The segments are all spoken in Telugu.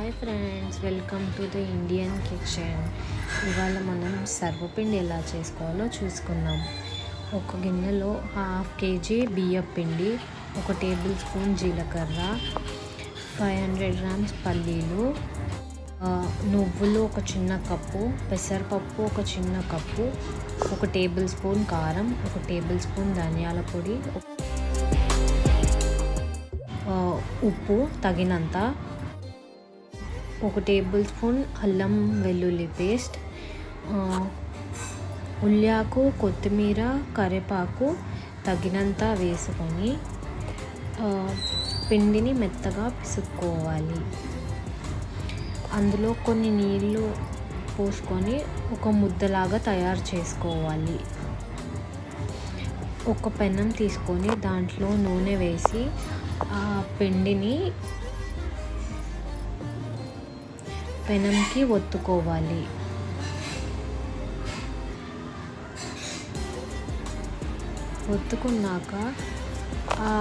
Hi friends, welcome to the Indian kitchen. ఇవాళ మనం సర్వపిండి ఎలా చేసుకోవాలో చూసుకుందాం. ఒక గిన్నెలో 1/2 kg బియ్యం పిండి, 1 టేబుల్ స్పూన్ జీలకర్ర, 500 గ్రామ్స్ పల్లీలు, నువ్వులు 1 చిన్న కప్పు, పెసరపప్పు 1 చిన్న కప్పు, 1 టేబుల్ స్పూన్ కారం, 1 టేబుల్ స్పూన్ ధనియాల పొడి, ఉప్పు తగినంత, 1 టేబుల్ స్పూన్ అల్లం వెల్లుల్లి పేస్ట్, ఉల్లిఆకు, కొత్తిమీర, కరివేపాకు తగినంత వేసుకొని పిండిని మెత్తగా పిసుక్కోవాలి. అందులో కొన్ని నీళ్ళు పోసుకొని ఒక ముద్దలాగా తయారు చేసుకోవాలి. ఒక పెనం తీసుకొని దాంట్లో నూనె వేసి ఆ పిండిని పెనంకి ఒత్తుకోవాలి. ఒత్తుకున్నాక ఆ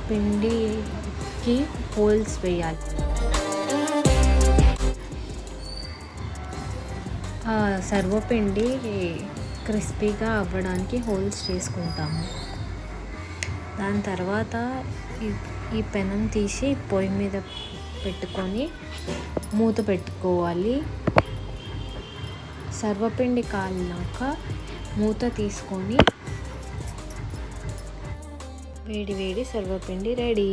పిండికి హోల్స్ వేయాలి. ఆ సర్వపిండి క్రిస్పీగా అవ్వడానికి హోల్స్ చేసుకుంటాము. దాని తర్వాత ఈ పెనం తీసి పొయ్యి మీద పెట్టుకొని మూత పెట్టుకోవాలి. సర్వపిండి కాలినాక మూత తీసుకొని వేడి వేడి సర్వపిండి రెడీ.